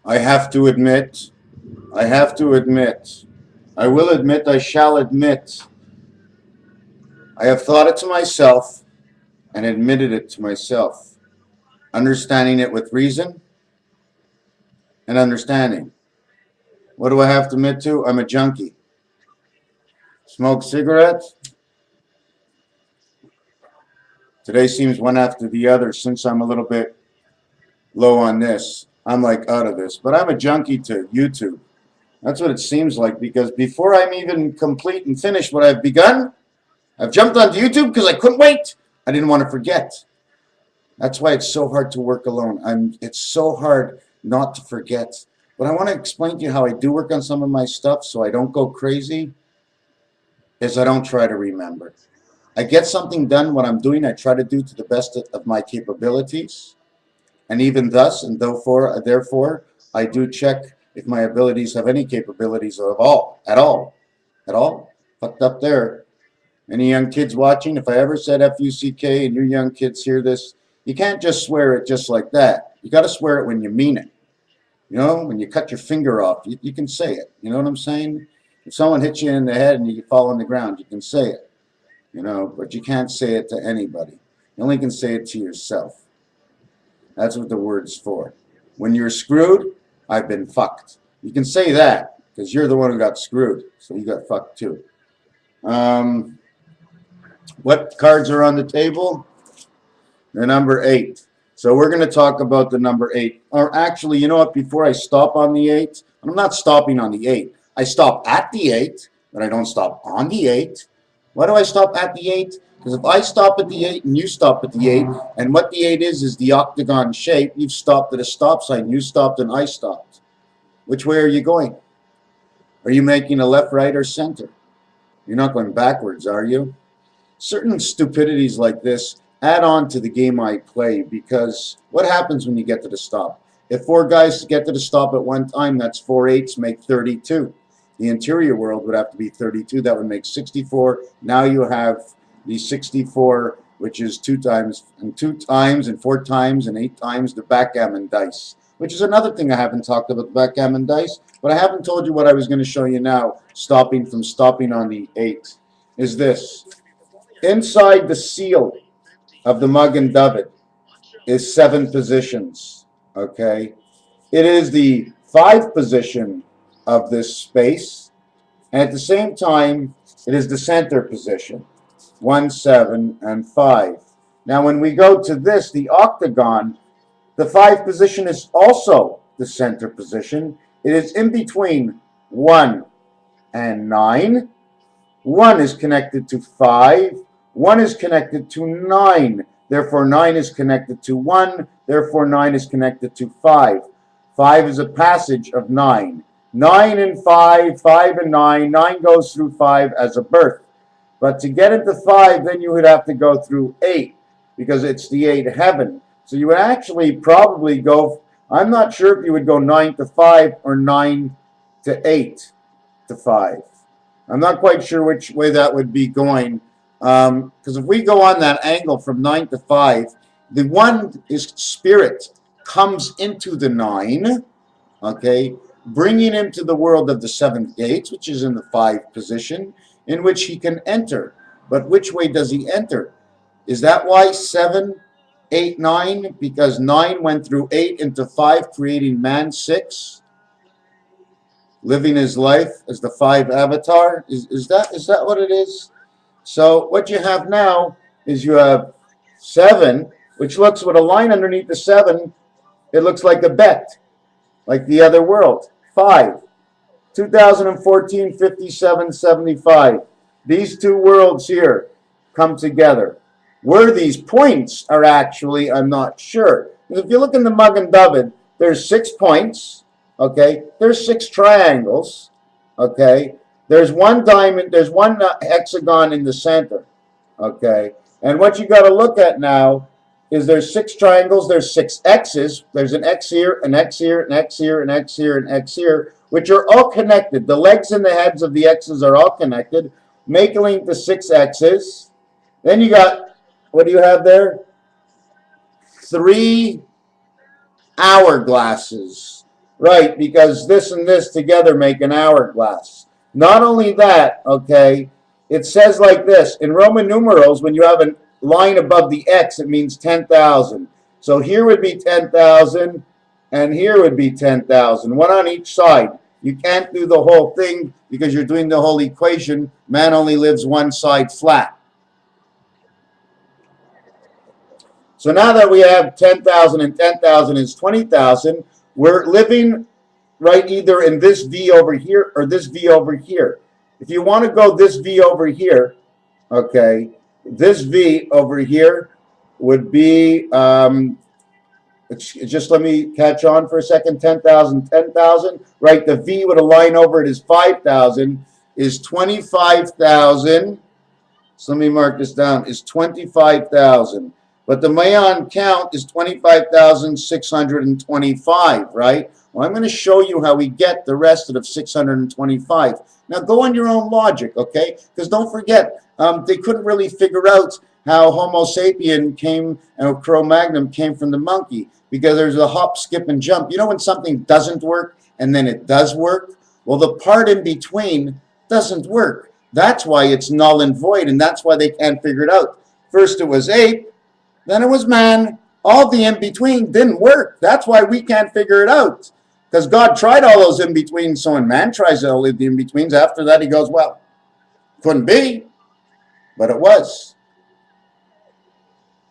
I have to admit, I have to admit, I will admit, I shall admit, I have thought it to myself and admitted it to myself, understanding it with reason and understanding. What do I have to admit to? I'm a junkie. Smoke cigarettes. Today seems one after the other since I'm a little bit low on this. I'm like out of this. But I'm a junkie to YouTube. That's what it seems like, because before I'm even complete and finished what I've begun, I've jumped onto YouTube because I couldn't wait. I didn't want to forget. That's why it's so hard to work alone. It's so hard not to forget. But I want to explain to you how I do work on some of my stuff so I don't go crazy, is I don't try to remember. I get something done, what I'm doing, I try to do to the best of my capabilities. And even thus, and therefore, I do check if my abilities have any capabilities at all. Fucked up there. Any young kids watching, if I ever said F-U-C-K and you young kids hear this, you can't just swear it just like that. You got to swear it when you mean it. You know, when you cut your finger off, you can say it. You know what I'm saying? If someone hits you in the head and you fall on the ground, you can say it. You know, but you can't say it to anybody. You only can say it to yourself. That's what the word's for. When you're screwed, I've been fucked. You can say that because you're the one who got screwed. So you got fucked too. What cards are on the table? The number 8. So we're going to talk about the number 8. Or actually, you know what? Before I stop on the 8, I'm not stopping on the 8. I stop at the 8, but I don't stop on the 8. Why do I stop at the 8? Because if I stop at the 8 and you stop at the 8, and what the 8 is the octagon shape, you've stopped at a stop sign, you stopped and I stopped. Which way are you going? Are you making a left, right, or center? You're not going backwards, are you? Certain stupidities like this add on to the game I play, because what happens when you get to the stop? If 4 guys get to the stop at one time, that's 4 8s make 32. The interior world would have to be 32. That would make 64. Now you have the 64, which is 2 times and 4 times and 8 times the backgammon dice, which is another thing I haven't talked about, the backgammon dice. But I haven't told you what I was going to show you now, stopping on the 8, is this. Inside the seal of the mug and dovey is 7 positions, okay? It is the 5 position of this space, and at the same time, it is the center position, 1, 7, and 5. Now, when we go to this, the octagon, the 5 position is also the center position. It is in between 1 and 9. 1 is connected to 5. 1 is connected to 9. Therefore, 9 is connected to 1. Therefore, 9 is connected to 5. 5 is a passage of 9. 9 and 5, 5 and 9. 9 goes through 5 as a birth. But to get into 5, then you would have to go through 8, because it's the 8 heaven. So you would actually probably go, I'm not sure if you would go 9 to 5 or 9 to 8 to 5. I'm not quite sure which way that would be going. Because if we go on that angle from 9 to 5, the 1 is spirit comes into the 9, okay, bringing him to the world of the 7th gates, which is in the 5 position, in which he can enter. But which way does he enter? Is that why 7, 8, 9? Because 9 went through 8 into 5, creating man 6, living his life as the 5 avatar. Is that what it is? So what you have now is you have 7, which looks with a line underneath the 7, it looks like a bet, like the other world. 5, 2014, 57, 75. These 2 worlds here come together. Where these points are actually, I'm not sure. If you look in the mug and dovey, there's 6 points, okay? There's 6 triangles, okay? There's 1 diamond, there's 1 hexagon in the center, okay? And what you got to look at now is there's 6 triangles, there's 6 X's, there's an X here, an X here, an X here, an X here, an X here, which are all connected. The legs and the heads of the X's are all connected, making the 6 X's. Then you got, what do you have there? 3 hourglasses. Right, because this and this together make an hourglass. Not only that, okay, it says like this. In Roman numerals, when you have a line above the X, it means 10,000. So here would be 10,000, and here would be 10,000. One on each side. You can't do the whole thing because you're doing the whole equation. Man only lives one side flat. So now that we have 10,000 and 10,000 is 20,000, we're living right either in this V over here or this V over here. If you want to go this V over here, okay, this V over here would be, just let me catch on for a second, 10,000, 10,000, right? The V with a line over it is 5,000, is 25,000. So let me mark this down, is 25,000. But the Mayan count is 25,625, right? Well, I'm going to show you how we get the rest of 625. Now, go on your own logic, okay? Because don't forget, they couldn't really figure out how Homo sapien came, and Cro-Magnon came from the monkey, because there's a hop, skip, and jump. You know when something doesn't work, and then it does work? Well, the part in between doesn't work. That's why it's null and void, and that's why they can't figure it out. First it was ape, then it was man. All the in-between didn't work. That's why we can't figure it out. Because God tried all those in-betweens, so when man tries all the in-betweens, after that he goes, well, couldn't be, but it was.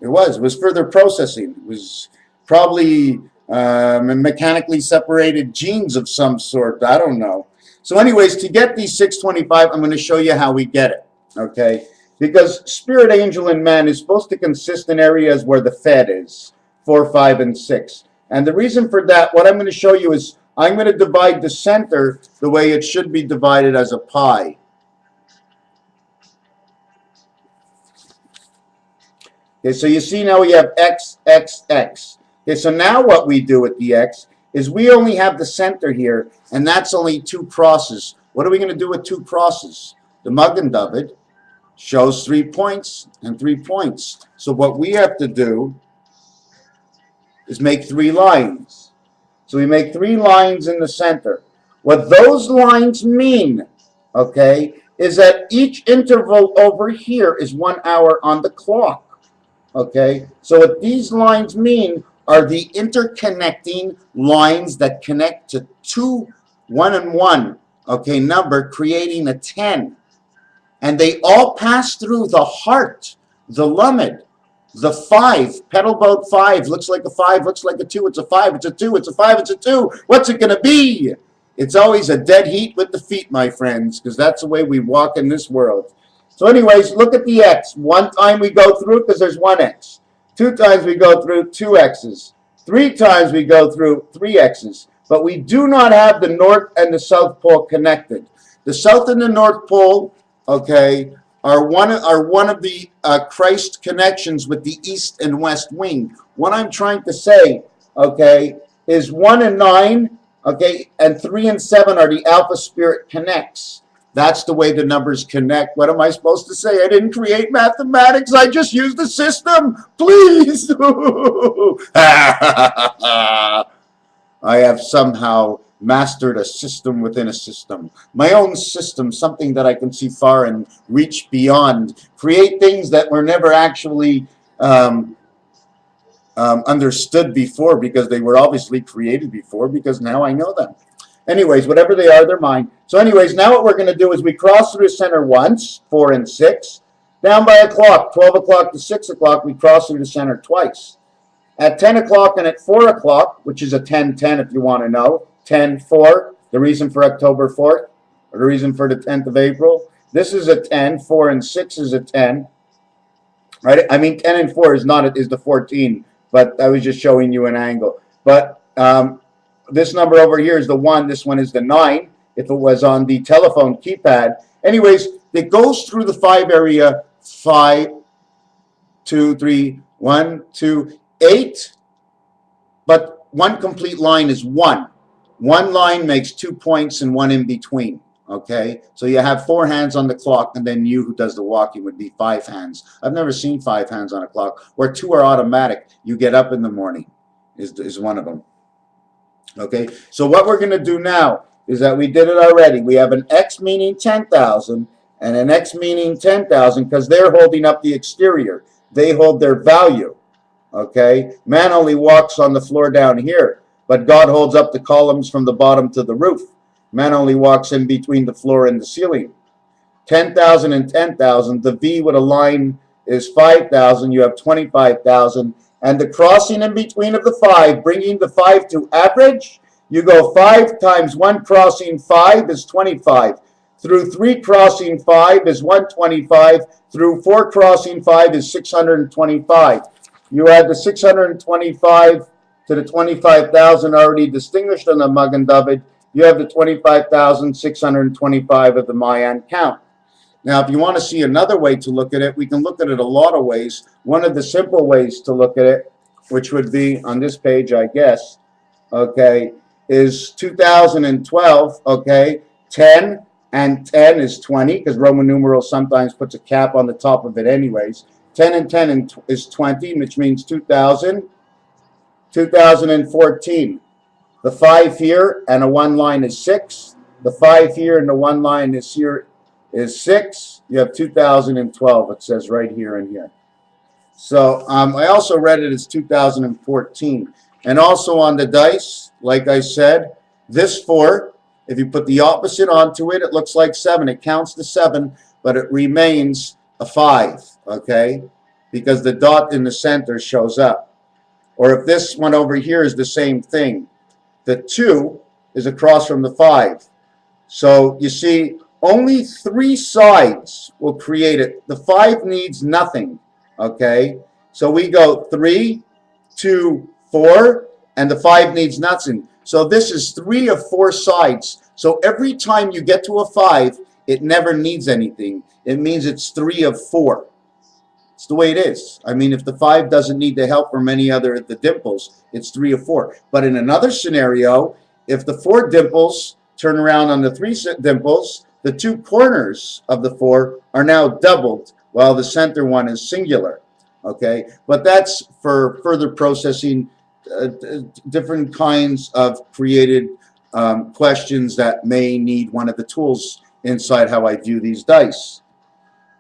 It was further processing. It was probably mechanically separated genes of some sort. I don't know. So anyways, to get these 625, I'm going to show you how we get it, okay? Because spirit, angel, and man is supposed to consist in areas where the Fed is, 4, 5, and 6. And the reason for that, what I'm going to show you is I'm going to divide the center the way it should be divided as a pie. Okay, so you see now we have X, X, X. Okay, so now what we do with the X is we only have the center here, and that's only 2 crosses. What are we going to do with 2 crosses? The Magen David shows 3 points and 3 points. So what we have to do is make 3 lines. So we make 3 lines in the center. What those lines mean, okay, is that each interval over here is 1 hour on the clock. Okay, so what these lines mean are the interconnecting lines that connect to 2 1 and 1, okay, number, creating a 10. And they all pass through the heart, the lamed, the 5, pedal boat 5, looks like a 5, looks like a 2, it's a 5, it's a 2, it's a 5, it's a 2. What's it going to be? It's always a dead heat with the feet, my friends, because that's the way we walk in this world. So anyways, look at the X. 1 time we go through because there's 1 X. 2 times we go through 2 X's. 3 times we go through 3 X's. But we do not have the North and the South Pole connected. The South and the North Pole, okay, are one of the Christ connections with the East and West Wing. What I'm trying to say, okay, is 1 and 9, okay, and 3 and 7 are the Alpha Spirit connects. That's the way the numbers connect. What am I supposed to say? I didn't create mathematics. I just used the system. Please. I have somehow mastered a system within a system. My own system, something that I can see far and reach beyond. Create things that were never actually understood before, because they were obviously created before, because now I know them. Anyways, whatever they are, they're mine. So anyways, now what we're going to do is we cross through the center once, 4 and 6. Down by a clock, 12 o'clock to 6 o'clock, we cross through the center twice. At 10 o'clock and at 4 o'clock, which is a 10-10 if you want to know, 10-4, the reason for October 4th, or the reason for the 10th of April. This is a 10, 4 and 6 is a 10. Right? I mean, 10 and 4 is the 14, but I was just showing you an angle. But this number over here is the 1. This one is the 9, if it was on the telephone keypad. Anyways, it goes through the 5 area, 5, 2, 3, 1, 2, 8. But one complete line is 1. One line makes 2 points and 1 in between. Okay, so you have 4 hands on the clock, and then you who does the walking would be 5 hands. I've never seen 5 hands on a clock, where 2 are automatic. You get up in the morning is one of them. Okay, so what we're going to do now is that we did it already. We have an X meaning 10,000 and an X meaning 10,000 because they're holding up the exterior. They hold their value. Okay, man only walks on the floor down here, but God holds up the columns from the bottom to the roof. Man only walks in between the floor and the ceiling. 10,000 and 10,000. The V with a line is 5,000. You have 25,000. And the crossing in between of the 5, bringing the 5 to average, you go 5 times 1 crossing 5 is 25. Through 3 crossing 5 is 125. Through 4 crossing 5 is 625. You add the 625 to the 25,000 already distinguished on the Magen David. You have the 25,625 of the Mayan count. Now, if you want to see another way to look at it, we can look at it a lot of ways. One of the simple ways to look at it, which would be on this page, I guess, okay, is 2012, okay, 10 and 10 is 20, because Roman numeral sometimes puts a cap on the top of it anyways. 10 and 10 is 20, which means 2014. The 5 here and a 1 line is 6. The 5 here and the 1 line is here is 6. You have 2012. It says right here and here. So I also read it as 2014. And also on the dice, like I said, this 4, if you put the opposite onto it, it looks like 7. It counts to 7, but it remains a 5, okay? Because the dot in the center shows up. Or if this one over here is the same thing, the 2 is across from the 5. So you see, only 3 sides will create it. The 5 needs nothing, okay? So we go 3, 2, 4, and the 5 needs nothing. So this is 3 of 4 sides. So every time you get to a 5, it never needs anything. It means it's 3 of 4. It's the way it is. I mean, if the 5 doesn't need the help from any other of the dimples, it's 3 of 4. But in another scenario, if the 4 dimples turn around on the 3 dimples, the 2 corners of the 4 are now doubled, while the center one is singular. Okay, but that's for further processing different kinds of created questions that may need one of the tools inside how I view these dice.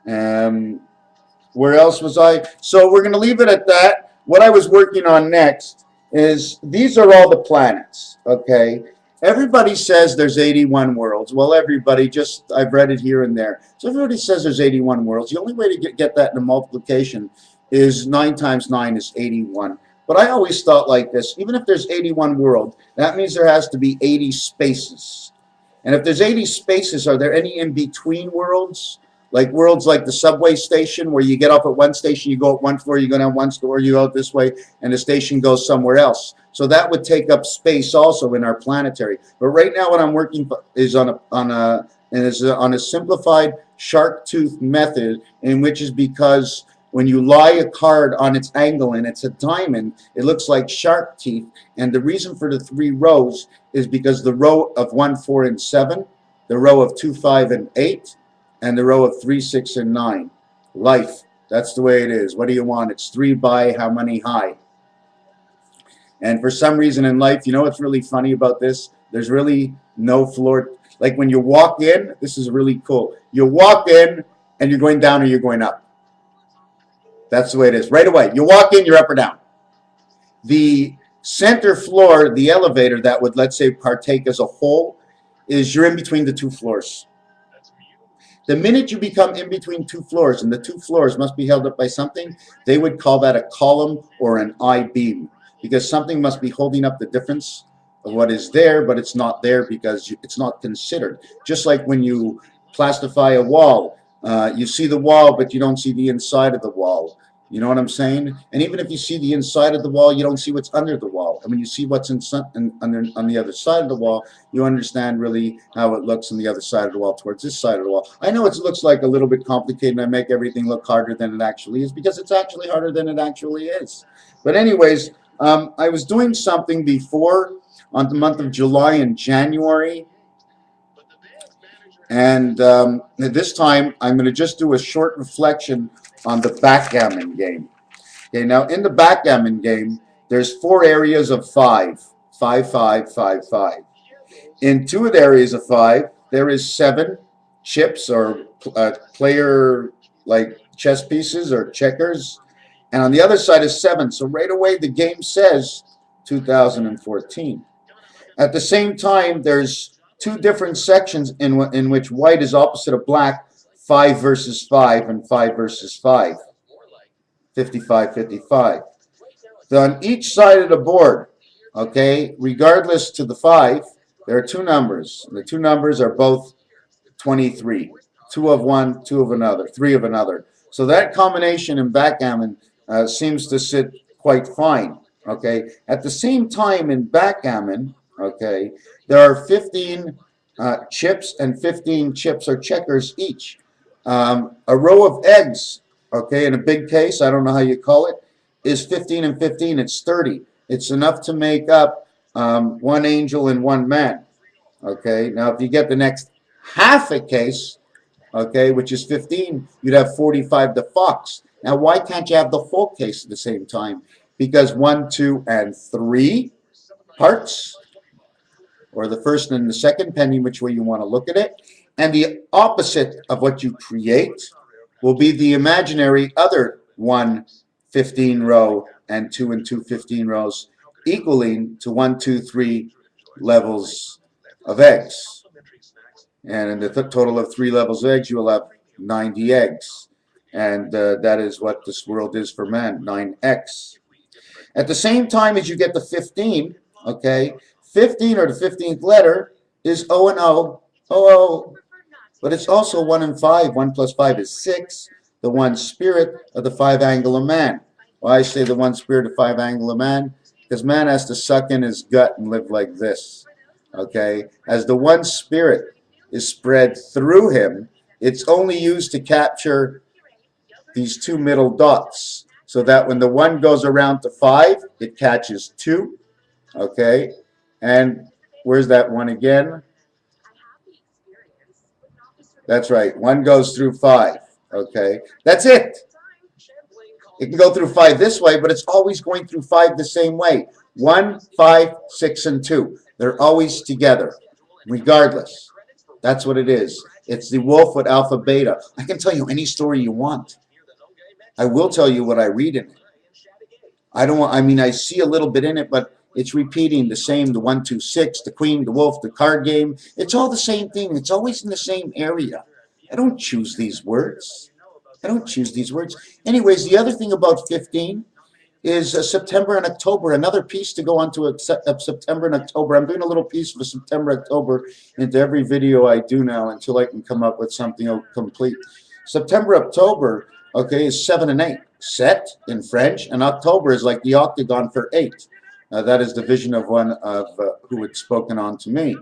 Where else was I? So we're going to leave it at that. What I was working on next is these are all the planets, okay? Everybody says there's 81 worlds. Well, everybody, just I've read it here and there. So everybody says there's 81 worlds. The only way to get that in a multiplication is 9 times 9 is 81. But I always thought like this. Even if there's 81 worlds, that means there has to be 80 spaces. And if there's 80 spaces, are there any in-between worlds? Like worlds like the subway station, where you get off at one station, you go up one floor, you go down one floor, you go out this way, and the station goes somewhere else. So that would take up space also in our planetary. But right now, what I'm working is on a simplified shark tooth method, in which is because when you lie a card on its angle and it's a diamond, it looks like shark teeth. And the reason for the 3 rows is because the row of 1, 4, and 7, the row of 2, 5, and 8, and the row of 3, 6, and 9. Life. That's the way it is. What do you want? It's 3 by how many high? And for some reason in life, you know what's really funny about this? There's really no floor. Like when you walk in, this is really cool. You walk in and you're going down or you're going up. That's the way it is. Right away. You walk in, you're up or down. The center floor, the elevator that would, let's say, partake as a whole, is you're in between the 2 floors. The minute you become in between 2 floors, and the 2 floors must be held up by something, they would call that a column or an I-beam, because something must be holding up the difference of what is there, but it's not there because it's not considered. Just like when you plastify a wall, you see the wall, but you don't see the inside of the wall. You know what I'm saying? And even if you see the inside of the wall, you don't see what's under the wall. And when you see what's on the other side of the wall, you understand really how it looks on the other side of the wall towards this side of the wall. I know it looks like a little bit complicated and I make everything look harder than it actually is, because it's actually harder than it actually is. But anyways, I was doing something before on the month of July and January. And this time, I'm going to just do a short reflection on the backgammon game. Okay, now in the backgammon game, there's 4 areas of 5. 5, 5, 5, 5. In two of the areas of 5, there is 7 chips or player like chess pieces or checkers, and on the other side is 7. So right away the game says 2014. At the same time, there's 2 different sections in which white is opposite of black, 5 versus 5 and 5 versus 5, 55, 55. So on each side of the board, okay, regardless to the 5, there are 2 numbers. The 2 numbers are both 23. 2 of one, 2 of another, 3 of another. So that combination in backgammon seems to sit quite fine. Okay. At the same time in backgammon, okay, there are 15 chips and 15 chips or checkers each. A row of eggs, okay, in a big case, I don't know how you call it, is 15 and 15. It's 30. It's enough to make up 1 angel and 1 man. Okay. Now, if you get the next half a case, okay, which is 15, you'd have 45 the fox. Now, why can't you have the full case at the same time? Because 1, 2, and 3 parts, or the first and the second, depending which way you want to look at it, and the opposite of what you create will be the imaginary other 1 15 row and 2 and 2 15 rows, equaling to 1, 2, 3 levels of eggs. And in the total of 3 levels of eggs, you will have 90 eggs. And that is what this world is for man, 9x. At the same time as you get the 15, okay, 15 or the 15th letter is O and O, O. But it's also 1 and 5. 1 plus 5 is 6. The 1 spirit of the 5 angle of man. Why I say the 1 spirit of 5 angle of man? Because man has to suck in his gut and live like this. Okay? As the 1 spirit is spread through him, it's only used to capture these 2 middle dots, so that when the 1 goes around to 5, it catches 2. Okay? And where's that 1 again? That's right. 1 goes through 5. Okay? That's it. It can go through 5 this way, but it's always going through 5 the same way. 1, 5, 6, and 2. They're always together, regardless. That's what it is. It's the wolf with alpha beta. I can tell you any story you want. I will tell you what I read in it. I see a little bit in it, but it's repeating the same, the 1, 2, 6, the queen, the wolf, the card game. It's all the same thing. It's always in the same area. I don't choose these words. I don't choose these words. Anyways, the other thing about 15 is September and October. Another piece to go on to September and October. I'm doing a little piece for September, October into every video I do now until I can come up with something complete. September, October, okay, is 7 and 8. Sept in French, and October is like the octagon for 8. That is the vision of one of who had spoken on to me.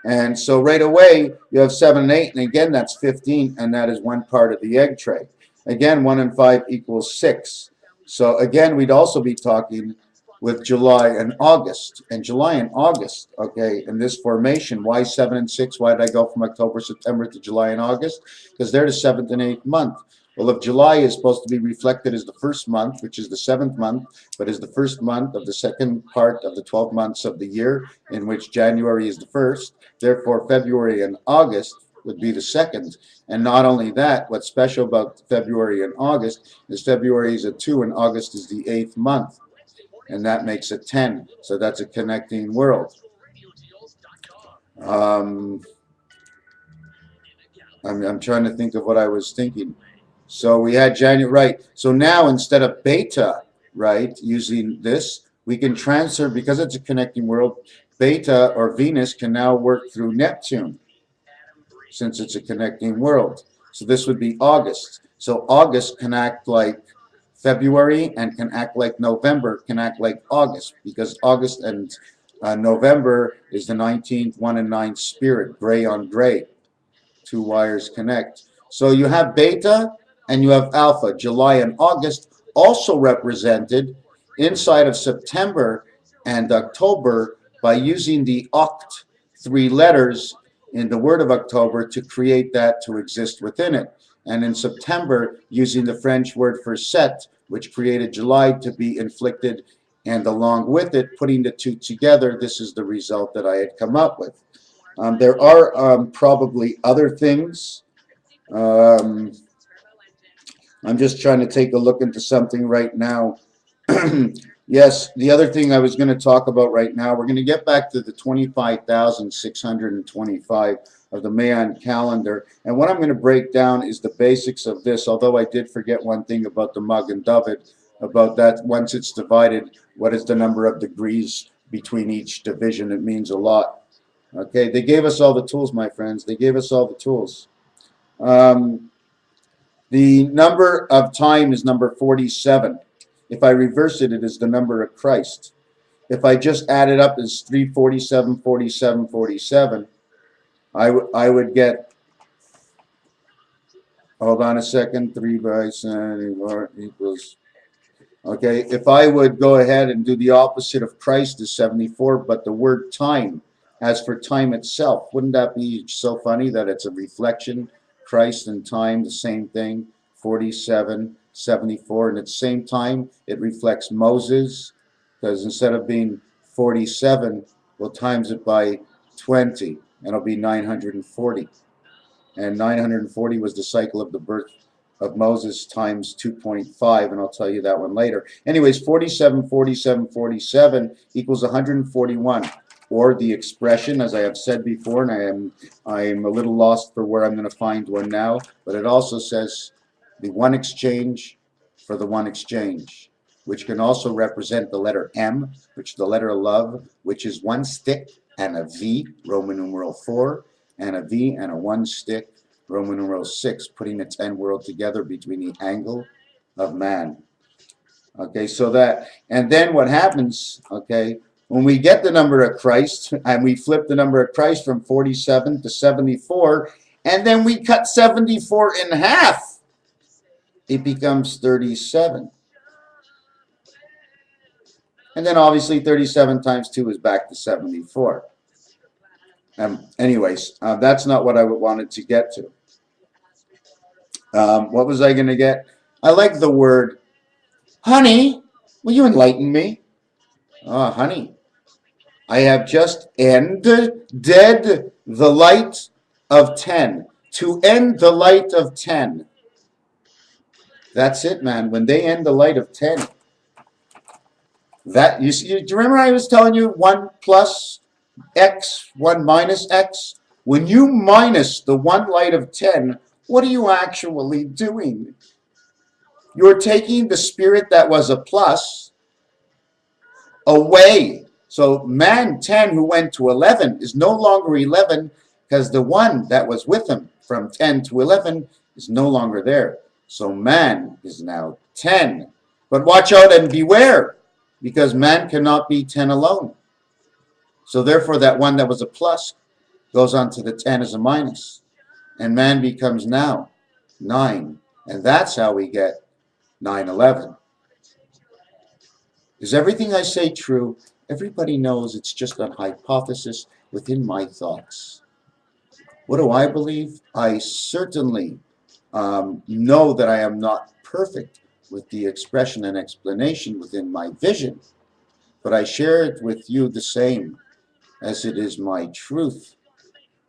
And so right away, you have 7 and 8, and again, that's 15, and that is one part of the egg tray. Again, 1 and 5 equals 6. So again, we'd also be talking with July and August. And July and August, okay, in this formation, why 7 and 6? Why did I go from October, September to July and August? Because they're the 7th and 8th month. Well, if July is supposed to be reflected as the first month, which is the 7th month, but is the first month of the second part of the 12 months of the year, in which January is the first, therefore February and August would be the second. And not only that, what's special about February and August is February is a 2 and August is the 8th month. And that makes it 10. So that's a connecting world. I'm trying to think of what I was thinking. So we had January, right. So now instead of beta, right, using this, we can transfer, because it's a connecting world, beta or Venus can now work through Neptune, since it's a connecting world. So this would be August. So August can act like February and can act like November, can act like August, because August and November is the 19th, 1 and 9 spirit, gray on gray. 2 wires connect. So you have beta and you have alpha. July and August also represented inside of September and October by using the oct, 3 letters in the word of October to create that to exist within it. And in September, using the French word for sept, which created July to be inflicted And along with it, putting the two together, this is the result that I had come up with. There are probably other things. Um, I'm just trying to take a look into something right now. Yes, the other thing I was going to talk about right now, we're going to get back to the 25,625 of the Mayan calendar. And what I'm going to break down is the basics of this, although I did forget one thing about the Mug and David, about that once it's divided, what is the number of degrees between each division? It means a lot. Okay, they gave us all the tools, my friends. They gave us all the tools. The number of time is number 47. If I reverse it, it is the number of Christ. If I just add it up as 347, 47, 47, I would get, hold on a second, 3 by 7 equals, okay, if I would go ahead and do the opposite of Christ is 74, but the word time, as for time itself, wouldn't that be so funny that it's a reflection? Christ and time, the same thing, 47, 74, and at the same time, it reflects Moses, because instead of being 47, we'll times it by 20, and it'll be 940. And 940 was the cycle of the birth of Moses times 2.5, and I'll tell you that one later. Anyways, 47, 47, 47 equals 141. Or the expression, as I have said before, and I am a little lost for where I'm going to find one now, but it also says the one exchange for the one exchange, which can also represent the letter M, which is the letter of love, which is one stick and a V, Roman numeral 4, and a V and a one stick, Roman numeral 6, putting the 10 world together between the angle of man. Okay, so that, and then what happens, okay, when we get the number of Christ, and we flip the number of Christ from 47 to 74, and then we cut 74 in half, it becomes 37. And then obviously 37 times 2 is back to 74. Anyways, that's not what I wanted to get to. What was I going to get? I like the word, honey, will you enlighten me? Oh, honey. I have just ended the light of 10. To end the light of 10. That's it, man. When they end the light of 10. That, you see, do you remember I was telling you 1 plus x, 1 minus x? When you minus the one light of 10, what are you actually doing? You're taking the spirit that was a plus away. So man 10 who went to 11 is no longer 11 because the one that was with him from 10 to 11 is no longer there. So man is now 10. But watch out and beware, because man cannot be 10 alone. So therefore that one that was a plus goes on to the 10 as a minus. And man becomes now 9. And that's how we get 9/11. Is everything I say true? Everybody knows it's just a hypothesis within my thoughts. What do I believe? I certainly know that I am not perfect with the expression and explanation within my vision, but I share it with you the same as it is my truth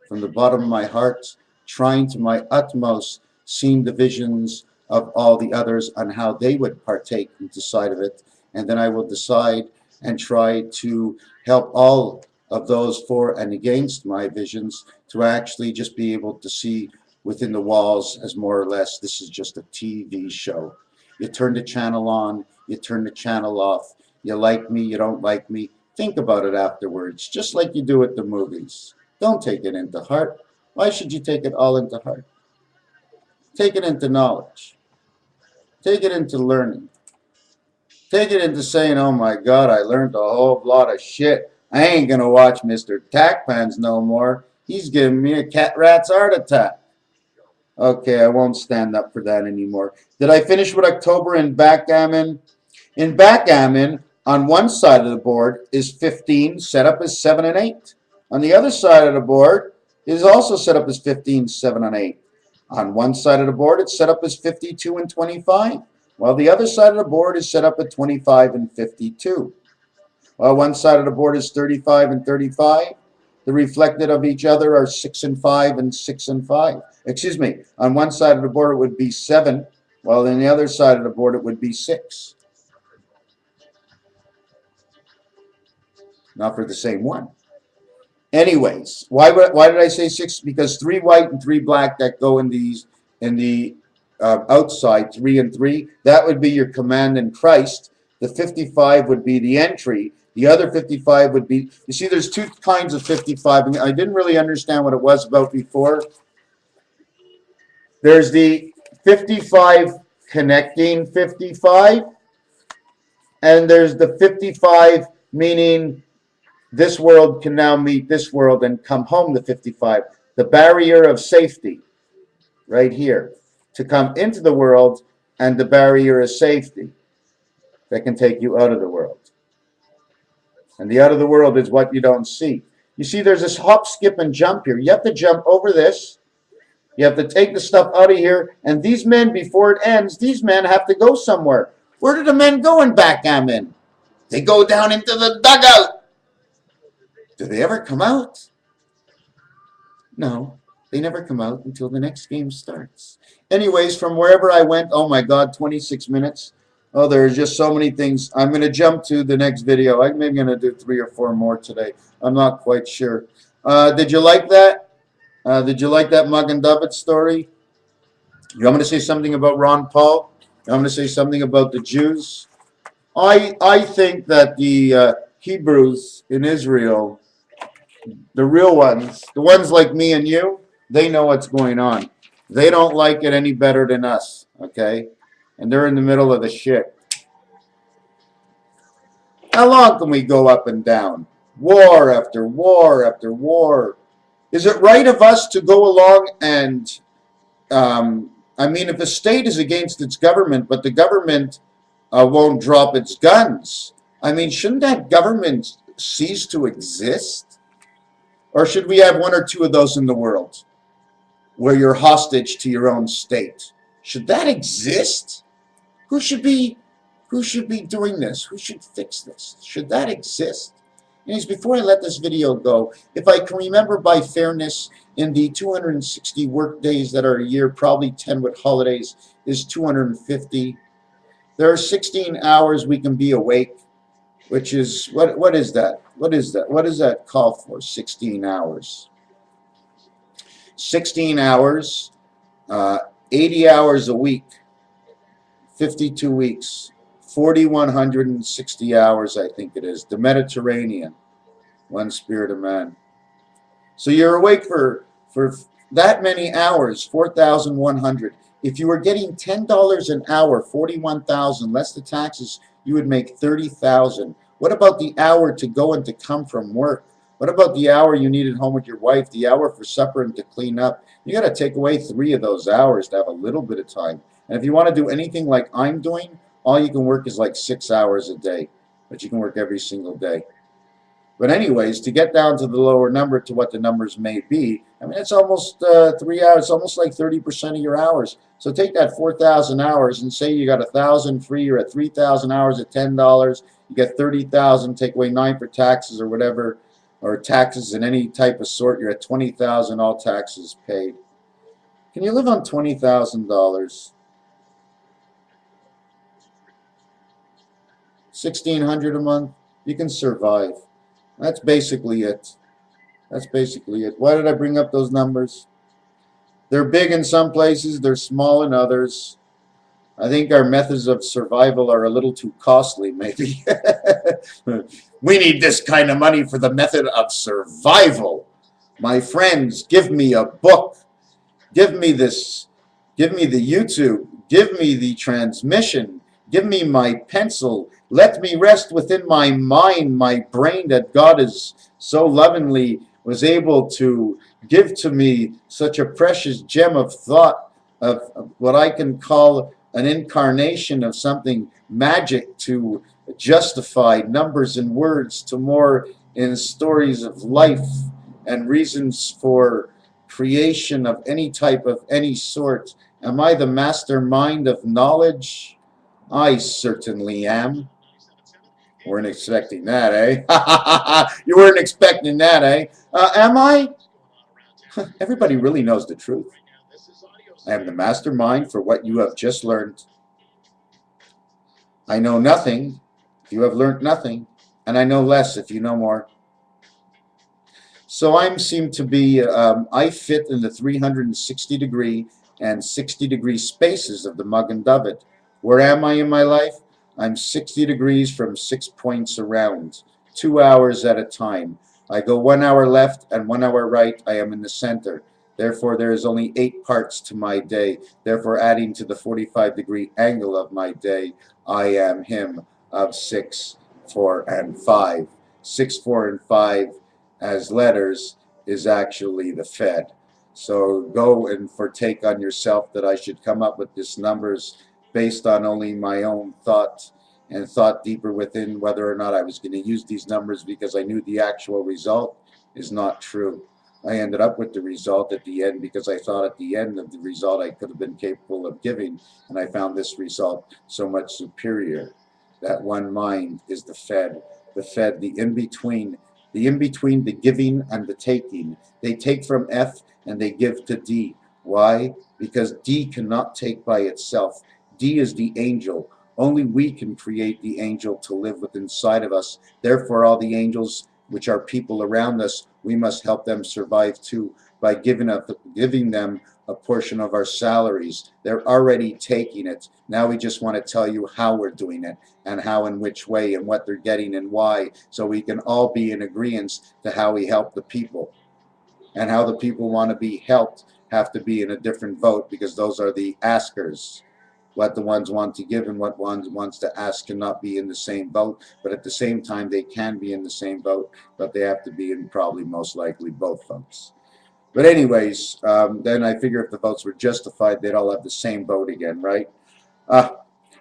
from the bottom of my heart, trying to my utmost, seeing the visions of all the others on how they would partake and decide of it, and then I will decide and try to help all of those for and against my visions to actually just be able to see within the walls as more or less this is just a TV show. You turn the channel on, you turn the channel off, you like me, you don't like me, think about it afterwards, just like you do at the movies. Don't take it into heart. Why should you take it all into heart? Take it into knowledge. Take it into learning. Take it into saying, oh my God, I learned a whole lot of shit. I ain't going to watch MrTacpans no more. He's giving me a cat rat's heart attack. Okay, I won't stand up for that anymore. Did I finish with October in backgammon? In backgammon, on one side of the board is 15, set up as 7 and 8. On the other side of the board is also set up as 15, 7 and 8. On one side of the board, it's set up as 52 and 25. While the other side of the board is set up at 25 and 52. One side of the board is 35 and 35. The reflected of each other are 6 and 5 and 6 and 5. Excuse me, on one side of the board it would be 7, while on the other side of the board it would be 6. Not for the same one. Anyways, why did I say 6? Because 3 white and 3 black that go in the outside, 3 and 3, that would be your command in Christ. The 55 would be the entry. The other 55 would be, you see, there's 2 kinds of 55. And I didn't really understand what it was about before. There's the 55 connecting 55, and there's the 55 meaning this world can now meet this world and come home to 55. The barrier of safety, right here, to come into the world, and the barrier of safety that can take you out of the world. And the out of the world is what you don't see. You see, there's this hop, skip, and jump here. You have to jump over this. You have to take the stuff out of here. And these men, before it ends, these men have to go somewhere. Where do the men go in backgammon? They go down into the dugout. Do they ever come out? No, they never come out until the next game starts. Anyways, from wherever I went, oh my God, 26 minutes. Oh, there's just so many things. I'm going to jump to the next video. I'm maybe going to do 3 or 4 more today. I'm not quite sure. Did you like that? Did you like that Mug and David story? You want me to say something about Ron Paul? You want me to say something about the Jews? I think that the Hebrews in Israel, the real ones, the ones like me and you, they know what's going on. They don't like it any better than us, okay? And they're in the middle of the shit. How long can we go up and down? War after war after war. Is it right of us to go along and, I mean, if a state is against its government, but the government won't drop its guns, I mean, shouldn't that government cease to exist? Or should we have 1 or 2 of those in the world where you're hostage to your own state? Should that exist? Who should be doing this? Who should fix this? Should that exist? Anyways, before I let this video go, if I can remember by fairness, in the 260 work days that are a year, probably 10 with holidays, is 250. There are 16 hours we can be awake, which is, what is that? What is that? What does that call for, 16 hours? 16 hours, 80 hours a week, 52 weeks, 4,160 hours, I think it is. The Mediterranean, one spirit of man. So you're awake for that many hours, 4,100. If you were getting $10 an hour, 41,000 less the taxes, you would make 30,000. What about the hour to go and to come from work? What about the hour you need at home with your wife, the hour for supper and to clean up? You got to take away 3 of those hours to have a little bit of time. And if you want to do anything like I'm doing, all you can work is like 6 hours a day, but you can work every single day. But anyways, to get down to the lower number, to what the numbers may be, I mean, it's almost 3 hours. It's almost like 30% of your hours. So take that 4,000 hours and say you got 1,000 free. You're at 3,000 hours at $10. You get 30,000. Take away 9 for taxes or whatever, or taxes in any type of sort. You're at 20,000. All taxes paid. Can you live on $20,000? $1,600 a month. You can survive. That's basically it. That's basically it. Why did I bring up those numbers? They're big in some places, they're small in others. I think our methods of survival are a little too costly, maybe. We need this kind of money for the method of survival. My friends, give me a book. Give me this. Give me the YouTube. Give me the transmission. Give me my pencil. Let me rest within my mind, my brain, that God is so lovingly was able to give to me such a precious gem of thought, of what I can call an incarnation of something magic to justify numbers and words to more in stories of life and reasons for creation of any type, of any sort. Am I the mastermind of knowledge? I certainly am. Weren't expecting that, eh? You weren't expecting that, eh? Am I? Everybody really knows the truth. I am the mastermind for what you have just learned. I know nothing if you have learned nothing, and I know less if you know more. So I seem to be, I fit in the 360-degree and 60-degree spaces of the Mug and Dovett. Where am I in my life? I'm 60 degrees from 6 points around, 2 hours at a time. I go 1 hour left and 1 hour right. I am in the center. Therefore, there is only 8 parts to my day. Therefore, adding to the 45-degree angle of my day, I am him of 6, 4, and 5. 6, 4, and 5 as letters is actually the Fed. So go and partake on yourself that I should come up with these numbers based on only my own thought and thought deeper within whether or not I was going to use these numbers because I knew the actual result is not true. I ended up with the result at the end because I thought at the end of the result I could have been capable of giving, and I found this result so much superior. That one mind is the Fed, the in-between. The in-between the giving and the taking. They take from F and they give to D. Why? Because D cannot take by itself. D is the angel. Only we can create the angel to live within inside of us. Therefore, all the angels, which are people around us, we must help them survive too by giving them a portion of our salaries. They're already taking it. Now we just want to tell you how we're doing it and how and which way and what they're getting and why, so we can all be in agreement to how we help the people. And how the people want to be helped have to be in a different vote, because those are the askers. What the ones want to give and what ones wants to ask cannot be in the same vote, but at the same time they can be in the same vote, but they have to be in probably most likely both votes. But anyways, then I figure if the votes were justified, they'd all have the same vote again, right?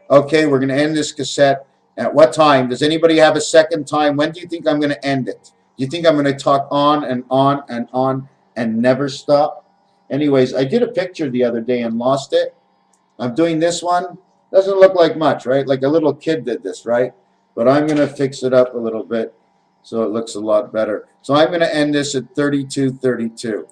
Okay, we're going to end this cassette. At what time? Does anybody have a second time? When do you think I'm going to end it? Do you think I'm going to talk on and on and on and never stop? Anyways, I did a picture the other day and lost it. I'm doing this one. Doesn't look like much, right? Like a little kid did this, right? But I'm going to fix it up a little bit so it looks a lot better. So I'm going to end this at 32:32.